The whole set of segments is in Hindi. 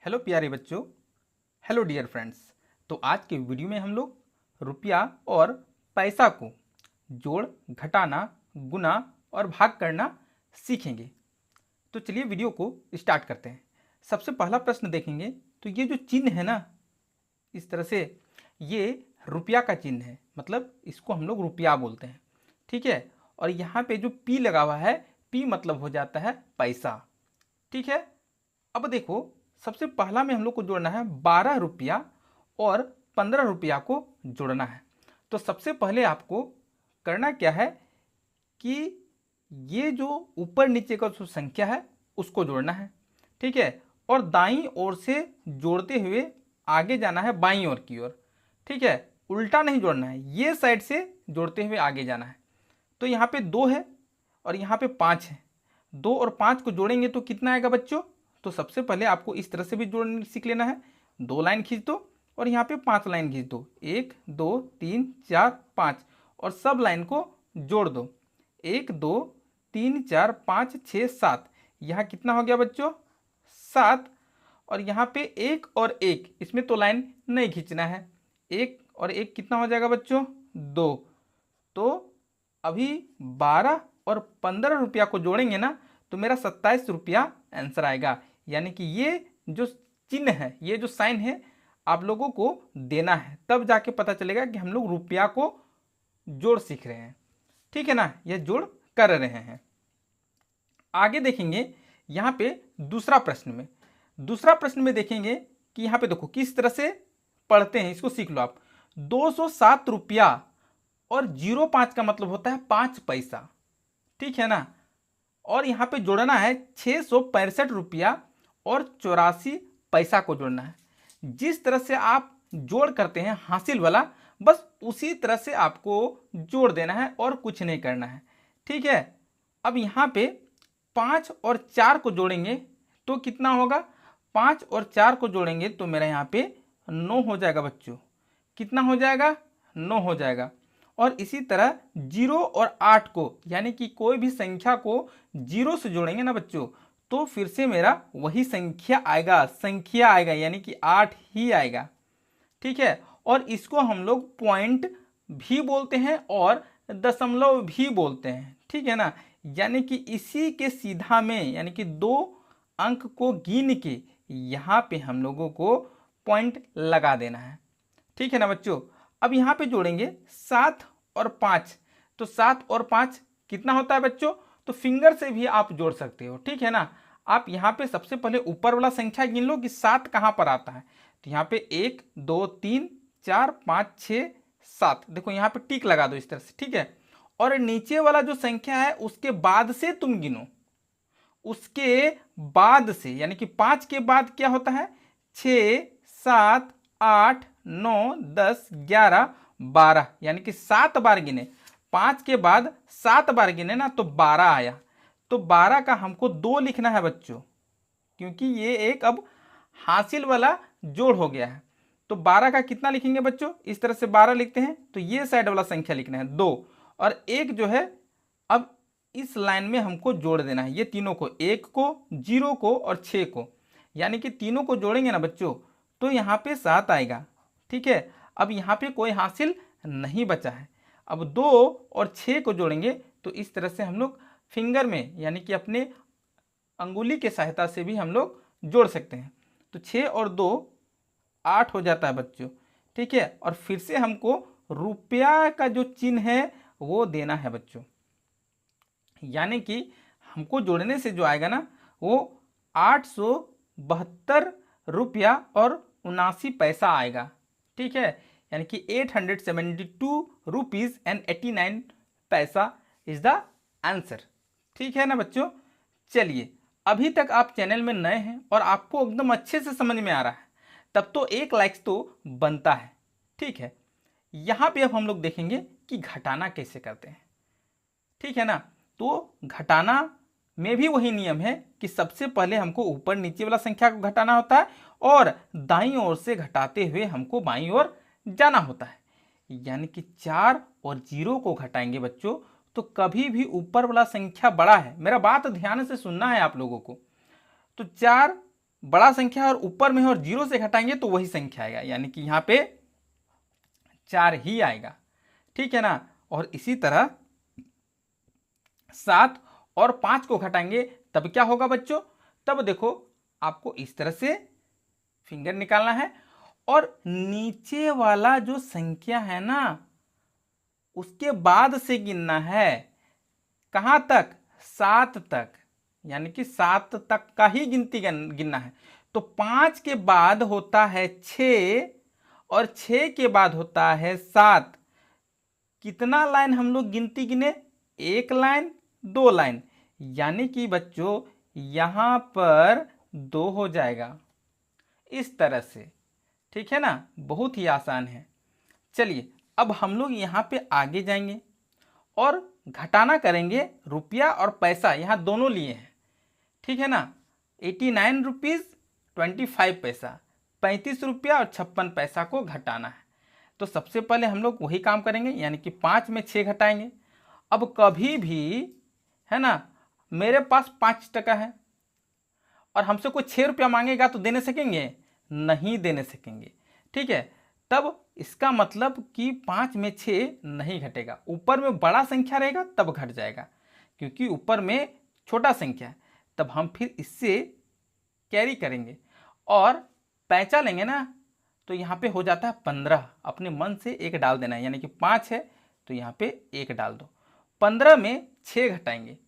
हेलो प्यारे बच्चों। Hello dear friends. तो आज के वीडियो में हम लोग रुपया और पैसा को जोड़, घटाना, गुना और भाग करना सीखेंगे। तो चलिए वीडियो को स्टार्ट करते हैं। सबसे पहला प्रश्न देखेंगे तो ये जो चिन्ह है ना, इस तरह से ये रुपया का चिन्ह है, मतलब इसको हम लोग रुपया बोलते हैं। ठीक है। और यहाँ पे जो पी लगा हुआ है, पी मतलब हो जाता है पैसा। ठीक है। अब देखो, सबसे पहला में हम लोग को जोड़ना है 12 रुपया और 15 रुपया को जोड़ना है। तो सबसे पहले आपको करना क्या है कि ये जो ऊपर नीचे का जो संख्या है उसको जोड़ना है। ठीक है। और दाईं ओर से जोड़ते हुए आगे जाना है बाईं ओर की ओर। ठीक है। उल्टा नहीं जोड़ना है, ये साइड से जोड़ते हुए आगे जाना है। तो यहाँ पे 2 है और यहाँ पे 5 है। 2 और 5 को जोड़ेंगे तो कितना आएगा बच्चों? तो सबसे पहले आपको इस तरह से भी जोड़ने सीख लेना है। 2 लाइन खींच दो और यहाँ पे 5 लाइन खींच दो। 1 2 3 4 5 और सब लाइन को जोड़ दो। 1 2 3 4 5 6 7। यहाँ कितना हो गया बच्चों? 7। और यहाँ पे 1 और 1, इसमें तो लाइन नहीं खींचना है। 1 और 1 कितना हो जाएगा बच्चों? 2। तो अभी 12 और 15 रुपया को जोड़ेंगे ना तो मेरा 27 रुपया आंसर आएगा। यानी कि ये जो चिन्ह है, ये जो साइन है, आप लोगों को देना है, तब जाके पता चलेगा कि हम लोग रुपया को जोड़ सीख रहे हैं। ठीक है ना, यह जोड़ कर रहे हैं। आगे देखेंगे यहाँ पे दूसरा प्रश्न में देखेंगे कि यहाँ पे देखो किस तरह से पढ़ते हैं, इसको सीख लो आप। 207 रुपया और 05 का मतलब होता है 5 पैसा। ठीक है ना। और यहाँ पे जोड़ना है 665 रुपया और 84 पैसा को जोड़ना है। जिस तरह से आप जोड़ करते हैं हासिल वाला, बस उसी तरह से आपको जोड़ देना है और कुछ नहीं करना है। ठीक है। अब यहाँ पे 5 और 4 को जोड़ेंगे तो कितना होगा? 5 और 4 को जोड़ेंगे तो मेरा यहाँ पे 9 हो जाएगा बच्चों। कितना हो जाएगा? 9 हो जाएगा। और इसी तरह 0 और 8 को, यानी कि कोई भी संख्या को 0 से जोड़ेंगे ना बच्चों, तो फिर से मेरा वही संख्या आएगा, यानी कि 8 ही आएगा। ठीक है। और इसको हम लोग पॉइंट भी बोलते हैं और दशमलव भी बोलते हैं। ठीक है ना। यानी कि इसी के सीधा में, यानी कि 2 अंक को गिन के यहाँ पे हम लोगों को पॉइंट लगा देना है। ठीक है ना बच्चों। अब यहाँ पे जोड़ेंगे 7 और 5। तो 7 और 5 कितना होता है बच्चों? तो फिंगर से भी आप जोड़ सकते हो। ठीक है ना। आप यहाँ पे सबसे पहले ऊपर वाला संख्या गिन लो कि 7 कहाँ पर आता है। तो यहाँ पे 1 2 3 4 5 6 7, देखो यहाँ पे टिक लगा दो इस तरह से। ठीक है। और नीचे वाला जो संख्या है उसके बाद से तुम गिनो, उसके बाद से, यानी कि 5 के बाद क्या होता है? 6 7 8 9 10 11 12, यानी कि 7 बार गिने। 5 के बाद 7 बार गिने ना तो 12 आया। तो 12 का हमको 2 लिखना है बच्चों, क्योंकि ये एक अब हासिल वाला जोड़ हो गया है। तो 12 का कितना लिखेंगे बच्चों? इस तरह से 12 लिखते हैं तो ये साइड वाला संख्या लिखना है 2, और एक जो है अब इस लाइन में हमको जोड़ देना है, ये तीनों को, 1 को, 0 को और 6 को। यानी कि तीनों को जोड़ेंगे ना बच्चों तो यहाँ पे 7 आएगा। ठीक है। अब यहाँ पे कोई हासिल नहीं बचा है। अब 2 और 6 को जोड़ेंगे तो इस तरह से हम लोग फिंगर में, यानी कि अपने अंगुली के सहायता से भी हम लोग जोड़ सकते हैं। तो 6 और 2 8 हो जाता है बच्चों। ठीक है। और फिर से हमको रुपया का जो चिन्ह है वो देना है बच्चों, यानी कि हमको जोड़ने से जो आएगा ना वो 872 रुपया और 79 पैसा आएगा। ठीक है। यानी कि 872 रुपीज एंड 89 पैसा इज द आंसर। ठीक है ना बच्चों। चलिए, अभी तक आप चैनल में नए हैं और आपको एकदम अच्छे से समझ में आ रहा है, तब तो एक लाइक्स तो बनता है। ठीक है। यहाँ पे अब हम लोग देखेंगे कि घटाना कैसे करते हैं। ठीक है ना। तो घटाना में भी वही नियम है कि सबसे पहले हमको ऊपर नीचे वाला संख्या को घटाना होता है और दाईं ओर से घटाते हुए हमको बाईं ओर जाना होता है। यानी कि 4 और 0 को घटाएंगे बच्चों तो कभी भी ऊपर वाला संख्या बड़ा है, मेरा बात ध्यान से सुनना है आप लोगों को। तो 4 बड़ा संख्या और ऊपर में है और जीरो से घटाएंगे तो वही संख्या आएगा, यानी कि यहाँ पे 4 ही आएगा। ठीक है ना। और इसी तरह 7 और 5 को घटाएंगे तब क्या होगा बच्चों, तब देखो आपको इस तरह से फिंगर निकालना है और नीचे वाला जो संख्या है ना उसके बाद से गिनना है। कहां तक, 7 तक, यानी कि 7 तक का ही गिनती गिनना है। तो 5 के बाद होता है 6 और 6 के बाद होता है 7। कितना लाइन हम लोग गिनती गिने, 1 लाइन 2 लाइन, यानी कि बच्चों यहां पर 2 हो जाएगा इस तरह से। ठीक है ना, बहुत ही आसान है। चलिए अब हम लोग यहाँ पे आगे जाएंगे और घटाना करेंगे रुपया और पैसा, यहाँ दोनों लिए हैं। ठीक है ना, 89 रुपीज़ 25 पैसा, 35 रुपया और 56 पैसा को घटाना है। तो सबसे पहले हम लोग वही काम करेंगे, यानी कि 5 में 6 घटाएंगे। अब कभी भी है ना मेरे पास 5 टका है और हमसे कोई 6 रुपया मांगेगा तो देने सकेंगे, नहीं देने सकेंगे। ठीक है, तब इसका मतलब कि 5 में 6 नहीं घटेगा। ऊपर में बड़ा संख्या रहेगा तब घट जाएगा, क्योंकि ऊपर में छोटा संख्या है। तब हम फिर इससे कैरी करेंगे और पैंचा लेंगे ना, तो यहाँ पे हो जाता है 15। अपने मन से 1 डाल देना है, यानी कि 5 है तो यहाँ पे 1 डाल दो। 15 में 6 घटाएंगे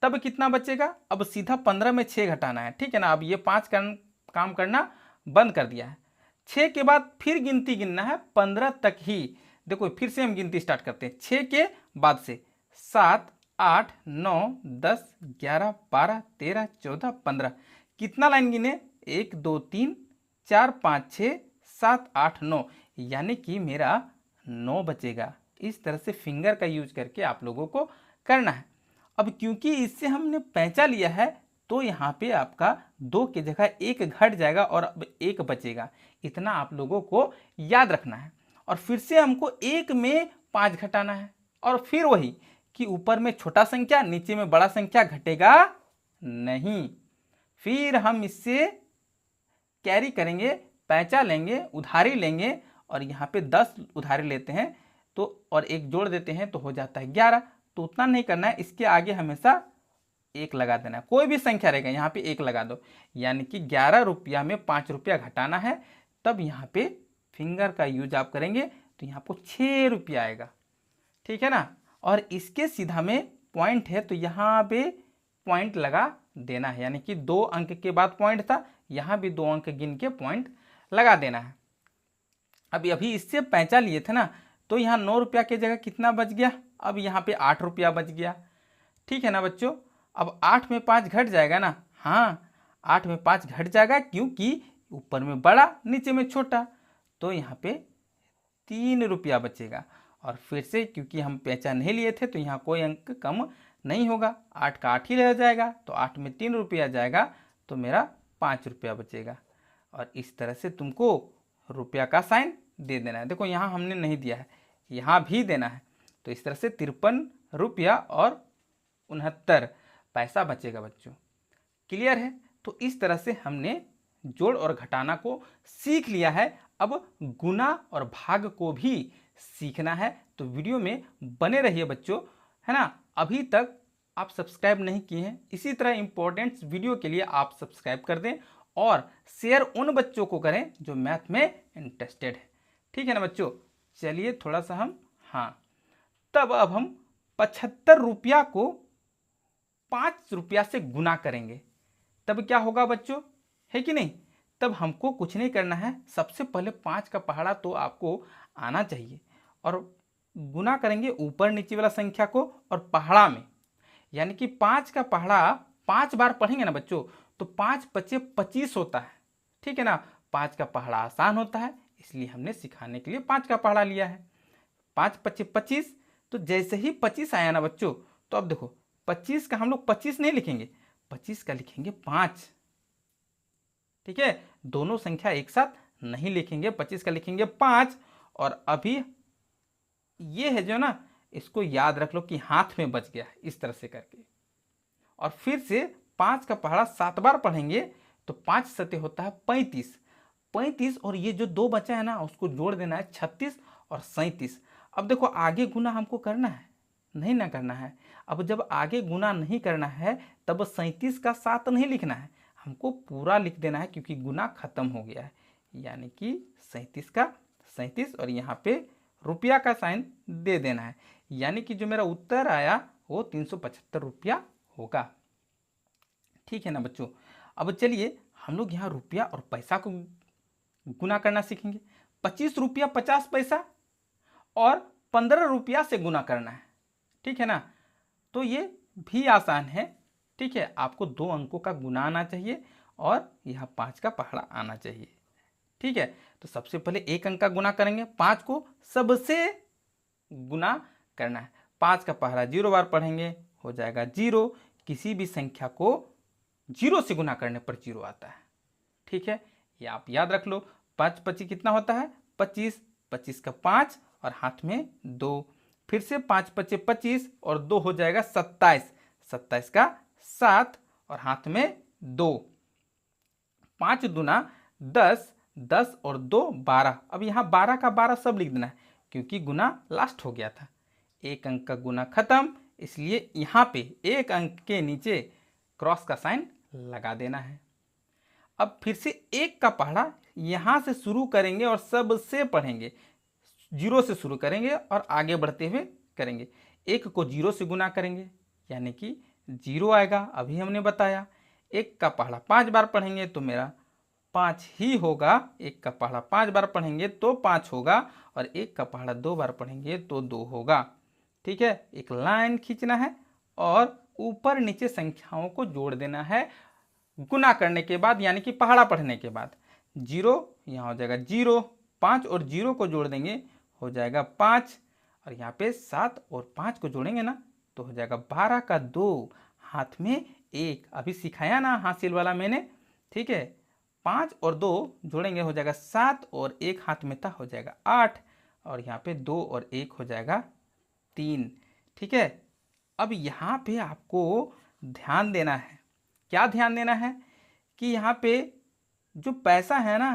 तब कितना बचेगा, अब सीधा 15 में 6 घटाना है। ठीक है ना, अब ये 5 काम करना बंद कर दिया है। 6 के बाद फिर गिनती गिनना है 15 तक ही। देखो फिर से हम गिनती स्टार्ट करते हैं 6 के बाद से, 7 8 9 10 11 12 13 14 15। कितना लाइन गिने, 1 2 3 4 5 6 7 8 9, यानी कि मेरा 9 बचेगा। इस तरह से फिंगर का यूज करके आप लोगों को करना है। अब क्योंकि इससे हमने पैंचा लिया है तो यहाँ पे आपका 2 की जगह 1 घट जाएगा और अब 1 बचेगा। इतना आप लोगों को याद रखना है। और फिर से हमको 1 में 5 घटाना है और फिर वही कि ऊपर में छोटा संख्या नीचे में बड़ा संख्या घटेगा नहीं। फिर हम इससे कैरी करेंगे, पैंचा लेंगे, उधारी लेंगे और यहाँ पे 10 उधारी लेते हैं तो और 1 जोड़ देते हैं तो हो जाता है 11। तो उतना नहीं करना है, इसके आगे हमेशा 1 लगा देना है। कोई भी संख्या रहेगा यहाँ पे 1 लगा दो, यानी कि 11 रुपया में 5 रुपया घटाना है। तब यहाँ पे फिंगर का यूज आप करेंगे तो यहाँ पर 6 रुपया आएगा। ठीक है ना, और इसके सीधा में पॉइंट है तो यहाँ पे पॉइंट लगा देना है, यानी कि 2 अंक के बाद पॉइंट था, यहाँ भी 2 अंक गिन के पॉइंट लगा देना है। अभी इससे पैंचा लिए थे ना, तो यहाँ 9 रुपया की जगह कितना बच गया, अब यहाँ पे 8 रुपया बच गया। ठीक है ना बच्चों, अब 8 में 5 घट जाएगा ना, हाँ 8 में 5 घट जाएगा क्योंकि ऊपर में बड़ा नीचे में छोटा, तो यहाँ पे 3 रुपया बचेगा। और फिर से क्योंकि हम पैंचा नहीं लिए थे तो यहाँ कोई अंक कम नहीं होगा, 8 का 8 ही रह जाएगा, तो 8 में 3 रुपया जाएगा तो मेरा 5 रुपया बचेगा। और इस तरह से तुमको रुपया का साइन दे देना है। देखो यहाँ हमने नहीं दिया है, यहाँ भी देना है। तो इस तरह से 53 रुपया और 69 पैसा बचेगा बच्चों। क्लियर है, तो इस तरह से हमने जोड़ और घटाना को सीख लिया है। अब गुना और भाग को भी सीखना है, तो वीडियो में बने रहिए बच्चों, है ना। अभी तक आप सब्सक्राइब नहीं किए हैं, इसी तरह इंपॉर्टेंट वीडियो के लिए आप सब्सक्राइब कर दें और शेयर उन बच्चों को करें जो मैथ में इंटरेस्टेड है। ठीक है ना बच्चों, चलिए थोड़ा सा हम तब अब हम 75 रुपया को 5 रुपया से गुना करेंगे, तब क्या होगा बच्चों, है कि नहीं। तब हमको कुछ नहीं करना है, सबसे पहले 5 का पहाड़ा तो आपको आना चाहिए और गुना करेंगे ऊपर नीचे वाला संख्या को और पहाड़ा में, यानी कि 5 का पहाड़ा 5 बार पढ़ेंगे ना बच्चों तो 5 पचे 25 होता है। ठीक है ना, 5 का पहाड़ा आसान होता है, इसलिए हमने सिखाने के लिए 5 का पहाड़ा लिया है। 5 पचे 25, तो जैसे ही 25 आया ना बच्चों, तो अब देखो 25 का हम लोग 25 नहीं लिखेंगे, 25 का लिखेंगे 5। ठीक है, दोनों संख्या एक साथ नहीं लिखेंगे, 25 का लिखेंगे 5। और अभी ये है जो ना, इसको याद रख लो कि हाथ में बच गया, इस तरह से करके। और फिर से 5 का पहाड़ा 7 बार पढ़ेंगे तो 5 सते होता है 35। 35 और ये जो 2 बचा है ना उसको जोड़ देना है 36 और 37। अब देखो आगे गुना हमको करना है, नहीं ना करना है। अब जब आगे गुना नहीं करना है तब 37 का 7 नहीं लिखना है, हमको पूरा लिख देना है क्योंकि गुना खत्म हो गया है। यानी कि 37 का 37 और यहाँ पे रुपया का साइन दे देना है। यानी कि जो मेरा उत्तर आया वो 375 रुपया होगा। ठीक है ना बच्चों। अब चलिए हम लोग यहाँ रुपया और पैसा को गुना करना सीखेंगे। 25 रुपया 50 पैसा और 15 रुपया से गुना करना है। ठीक है ना, तो ये भी आसान है। ठीक है, आपको 2 अंकों का गुना आना चाहिए और यहाँ 5 का पहाड़ा आना चाहिए। ठीक है, तो सबसे पहले 1 अंक का गुना करेंगे, 5 को सबसे गुना करना है। 5 का पहाड़ा 0 बार पढ़ेंगे, हो जाएगा 0। किसी भी संख्या को 0 से गुना करने पर 0 आता है। ठीक है, ये आप याद रख लो। 5 25 कितना होता है 25, 25 का 5 और हाथ में 2, फिर से 5 5 25 और 2 हो जाएगा 27, 27 का 7 और हाथ में 2, 5 दूना 10, 10 और 2 12। अब यहाँ 12 का 12 सब लिख देना है क्योंकि गुना लास्ट हो गया था। 1 अंक का गुना खत्म, इसलिए यहाँ पे 1 अंक के नीचे क्रॉस का साइन लगा देना है। अब फिर से 1 का पहाड़ा यहाँ से शुरू करेंगे और सबसे पढ़ेंगे, 0 से शुरू करेंगे और आगे बढ़ते हुए करेंगे। 1 को 0 से गुना करेंगे यानी कि 0 आएगा, अभी हमने बताया। 1 का पहाड़ा 5 बार पढ़ेंगे तो मेरा 5 ही होगा। 1 का पहाड़ा 5 बार पढ़ेंगे तो 5 होगा और 1 का पहाड़ा 2 बार पढ़ेंगे तो 2 होगा। ठीक है, एक लाइन खींचना है और ऊपर नीचे संख्याओं को जोड़ देना है गुना करने के बाद, यानी कि पहाड़ा पढ़ने के बाद। 0 यहाँ हो जाएगा 0, 5 और 0 को जोड़ देंगे हो जाएगा 5 और यहाँ पे 7 और 5 को जोड़ेंगे ना तो हो जाएगा 12 का 2, हाथ में 1। अभी सिखाया ना हासिल वाला मैंने। ठीक है, 5 और 2 जोड़ेंगे हो जाएगा 7 और 1 हाथ में था हो जाएगा 8 और यहाँ पे 2 और 1 हो जाएगा 3। ठीक है, अब यहाँ पे आपको ध्यान देना है। क्या ध्यान देना है कि यहाँ पे जो पैसा है ना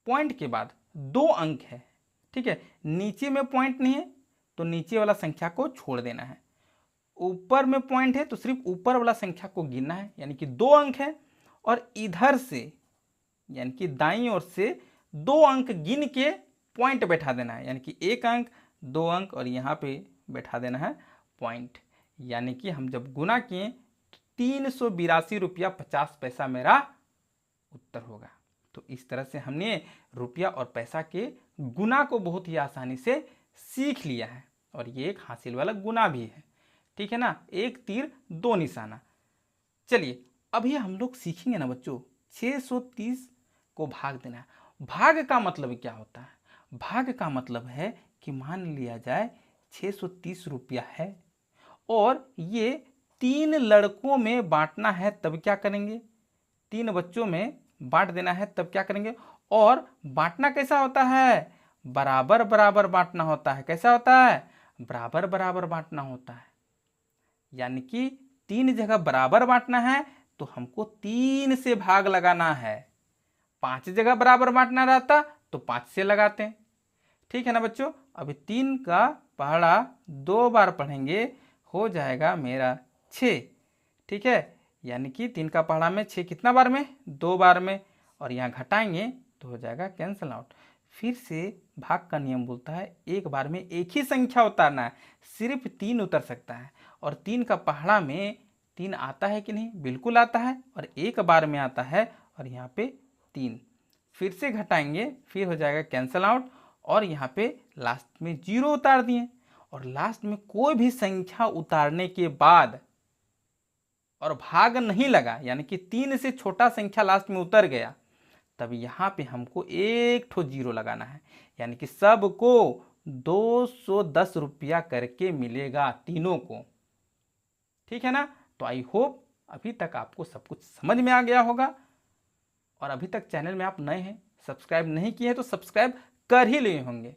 पॉइंट के बाद 2 अंक है। ठीक है, नीचे में पॉइंट नहीं है तो नीचे वाला संख्या को छोड़ देना है। ऊपर में पॉइंट है तो सिर्फ ऊपर वाला संख्या को गिनना है, यानी कि 2 अंक है और इधर से यानी कि दाईं ओर से 2 अंक गिन के पॉइंट बैठा देना है, यानी कि 1 अंक 2 अंक और यहाँ पे बैठा देना है पॉइंट। यानी कि हम जब गुना किए 382 रुपया 50 पैसा मेरा उत्तर होगा। तो इस तरह से हमने रुपया और पैसा के गुना को बहुत ही आसानी से सीख लिया है और ये एक हासिल वाला गुना भी है। ठीक है ना, 1 तीर 2 निशाना। चलिए अभी हम लोग सीखेंगे ना बच्चों 630 को भाग देना है। भाग का मतलब क्या होता है? भाग का मतलब है कि मान लिया जाए 630 रुपया है और ये 3 लड़कों में बांटना है, तब क्या करेंगे? 3 बच्चों में बांट देना है तब क्या करेंगे? और बांटना कैसा होता है? बराबर बराबर बांटना होता है। कैसा होता है? बराबर बराबर बांटना होता है। यानी कि 3 जगह बराबर बांटना है तो हमको 3 से भाग लगाना है। 5 जगह बराबर बांटना रहता तो 5 से लगाते हैं। ठीक है ना बच्चों। अभी 3 का पहाड़ा 2 बार पढ़ेंगे हो जाएगा मेरा 6। ठीक है, यानी कि 3 का पहाड़ा में 6 कितना बार में? 2 बार में, और यहाँ घटाएंगे तो हो जाएगा कैंसल आउट। फिर से भाग का नियम बोलता है एक बार में एक ही संख्या उतारना है, सिर्फ 3 उतर सकता है। और 3 का पहाड़ा में 3 आता है कि नहीं? बिल्कुल आता है और एक बार में आता है और यहाँ पे 3। फिर से घटाएंगे फिर हो जाएगा कैंसल आउट और यहाँ पे लास्ट में 0 उतार दिए। और लास्ट में कोई भी संख्या उतारने के बाद और भाग नहीं लगा, यानी कि 3 से छोटा संख्या लास्ट में उतर गया, तब यहाँ पे हमको 1 ठो 0 लगाना है, यानी कि सबको 210 रुपया करके मिलेगा तीनों को। ठीक है ना। तो आई होप अभी तक आपको सब कुछ समझ में आ गया होगा। और अभी तक चैनल में आप नए हैं, सब्सक्राइब नहीं किए हैं तो सब्सक्राइब कर ही लिए होंगे।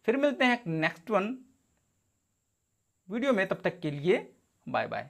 फिर मिलते हैं नेक्स्ट वीडियो में, तब तक के लिए बाय बाय।